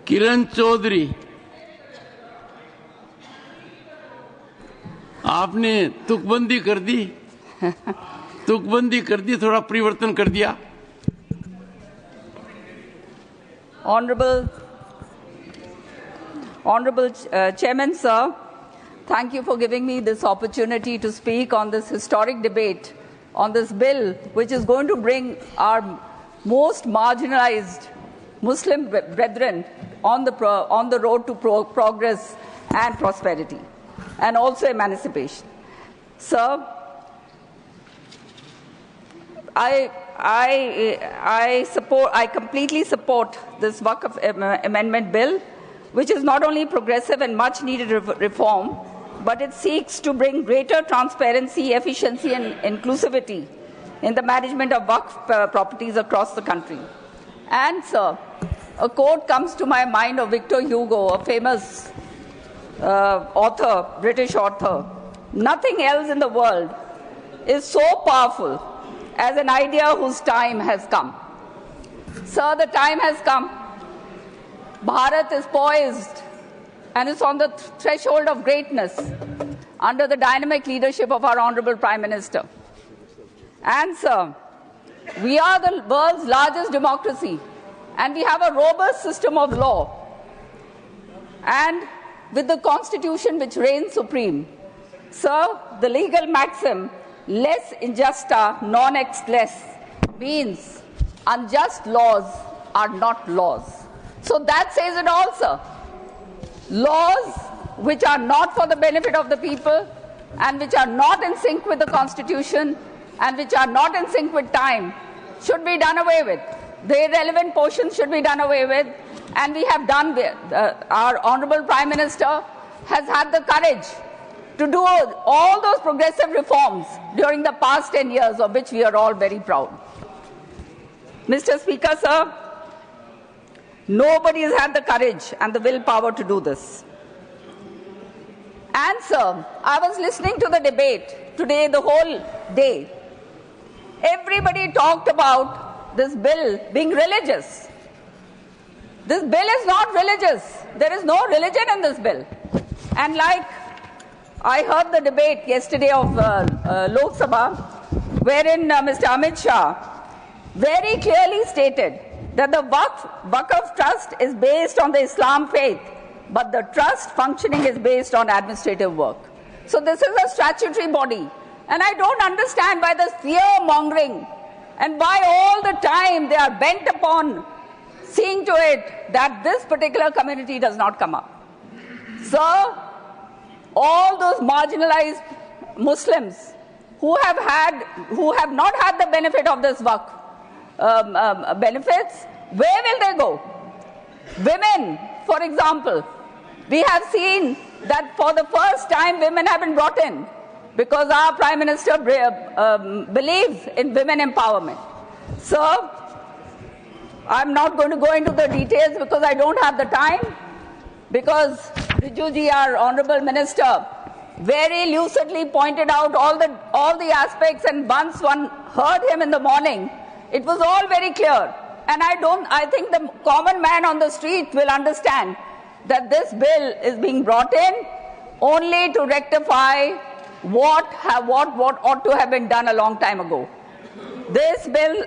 किरण चौधरी, आपने तुकबंदी कर दी, थोड़ा परिवर्तन कर दिया। Honorable Chairman, sir, thank you for giving me this opportunity to speak on this historic debate on this bill, which is going to bring our most marginalized Muslim brethren on the road to progress and prosperity, and also emancipation. Sir, I completely support this Waqf Amendment Bill, which is not only progressive and much needed reform, but it seeks to bring greater transparency, efficiency and inclusivity in the management of Waqf properties across the country. And sir, a quote comes to my mind of Victor Hugo, a famous author, British author. Nothing else in the world is so powerful as an idea whose time has come. Sir, the time has come. Bharat is poised and is on the threshold of greatness under the dynamic leadership of our Honorable Prime Minister. And sir, we are the world's largest democracy and we have a robust system of law. And with the Constitution which reigns supreme, sir, the legal maxim, less injusta non ex less, means unjust laws are not laws. So that says it all, sir. Laws which are not for the benefit of the people and which are not in sync with the Constitution and which are not in sync with time should be done away with. The irrelevant portions should be done away with, and we have done our Honorable Prime Minister has had the courage to do all those progressive reforms during the past 10 years, of which we are all very proud. Mr. Speaker, sir, nobody has had the courage and the willpower to do this. And sir, I was listening to the debate today, the whole day. Everybody talked about this bill being religious. This bill is not religious. There is no religion in this bill. And like I heard the debate yesterday of Lok Sabha, wherein Mr. Amit Shah very clearly stated that the Waqf Trust is based on the Islam faith, but the trust functioning is based on administrative work. So this is a statutory body. And I don't understand why the fear-mongering and why all the time they are bent upon seeing to it that this particular community does not come up. So, all those marginalized Muslims who have not had the benefit of this Waqf benefits, where will they go? Women, for example, we have seen that for the first time women have been brought in because our Prime Minister believes in women empowerment. So, I'm not going to go into the details because I don't have the time, because Rijuji, our Honorable Minister, very lucidly pointed out all the aspects, and once one heard him in the morning, it was all very clear. And I think the common man on the street will understand that this bill is being brought in only to rectify what ought to have been done a long time ago. This bill,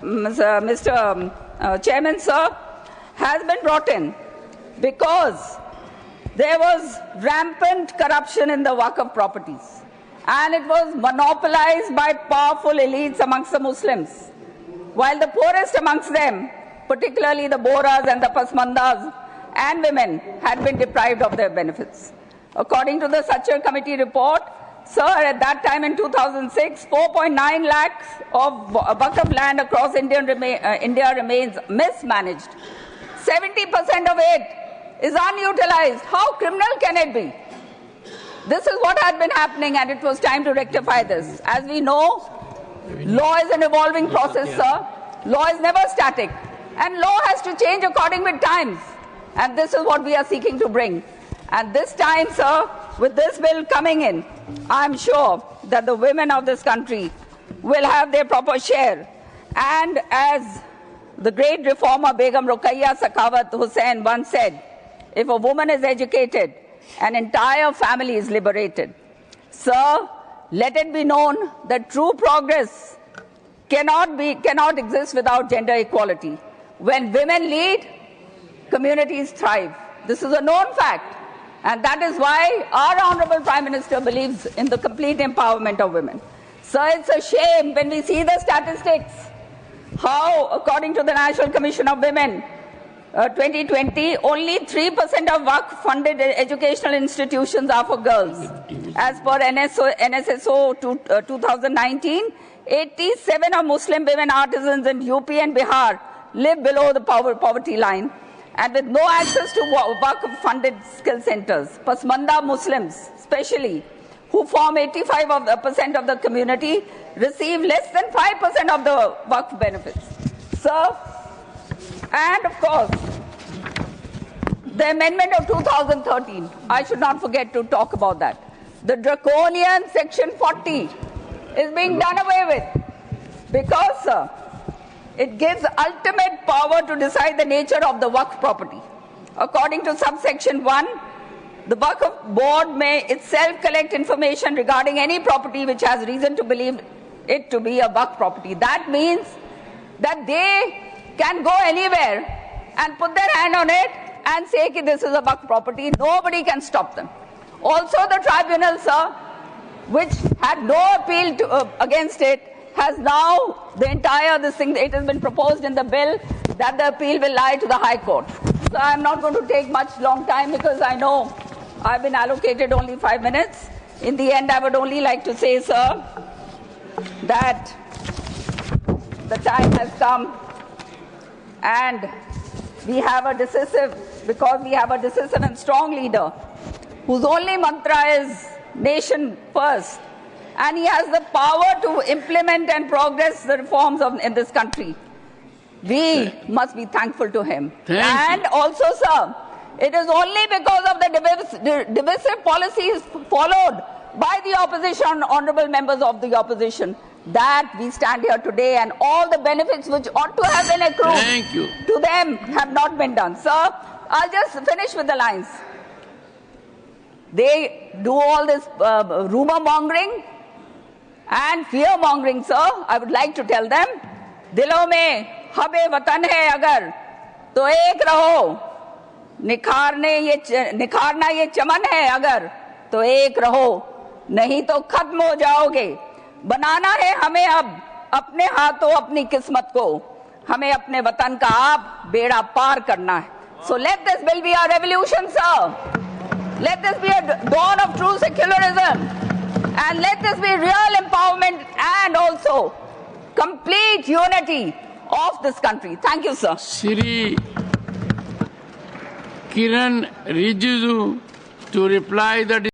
Mr. Chairman, sir, has been brought in because there was rampant corruption in the Waqf properties, and it was monopolized by powerful elites amongst the Muslims, while the poorest amongst them, particularly the Bohras and the Pasmandas and women, had been deprived of their benefits. According to the Sachar Committee report, sir, at that time in 2006, 4.9 lakhs of Waqf land across India remains mismanaged. 70% of it is unutilized. How criminal can it be? This is what had been happening, and it was time to rectify this. As we know, law is an evolving process, sir. Law is never static, and law has to change according with times. And this is what we are seeking to bring. And this time, sir, with this bill coming in, I'm sure that the women of this country will have their proper share. And as The great reformer Begum Ruqayya Sakhawat Hussain once said, if a woman is educated, an entire family is liberated. Sir, let it be known that true progress cannot exist without gender equality. When women lead, communities thrive. This is a known fact. And that is why our Honorable Prime Minister believes in the complete empowerment of women. So it's a shame when we see the statistics, how, according to the National Commission of Women, 2020, only 3% of Waqf-funded educational institutions are for girls. As per NSSO 2019, 87 of Muslim women artisans in UP and Bihar live below the poverty line and with no access to Waqf-funded skill centers. Pasmanda Muslims, especially, who form 85% of the community, receive less than 5% of the Waqf benefits. Sir, and of course, the amendment of 2013, I should not forget to talk about that. The draconian Section 40 is being done away with because, sir, it gives ultimate power to decide the nature of the Waqf property. According to subsection 1, the Waqf board may itself collect information regarding any property which has reason to believe it to be a Waqf property. That means that they can go anywhere and put their hand on it and say that this is a Waqf property. Nobody can stop them. Also, the tribunal, sir, which had no appeal against it, has now the entire this thing. It has been proposed in the bill that the appeal will lie to the High Court. So I'm not going to take much long time because I know I've been allocated only 5 minutes. In the end, I would only like to say, sir, that the time has come and we have a decisive and strong leader whose only mantra is nation first. And he has the power to implement and progress the reforms in this country. We must be thankful to him. And also, sir, it is only because of the divisive policies followed by the opposition, honorable members of the opposition, that we stand here today and all the benefits which ought to have been accrued to them have not been done. Sir, I'll just finish with the lines. They do all this rumor mongering and fear mongering, sir. I would like to tell them, दिलों में हबे वतन है अगर तो एक रहो, निखारना ये चमन है अगर तो एक रहो, नहीं तो खत्म हो जाओगे. बनाना है हमें अब अपने हाथों अपनी किस्मत को, हमें अपने वतन का आप बेड़ा पार करना है. So let this bill be a revolution, sir. Let this be a dawn of true secularism. And let this be real empowerment and also complete unity of this country. Thank you, sir. Shri Kiran Rijiju to reply that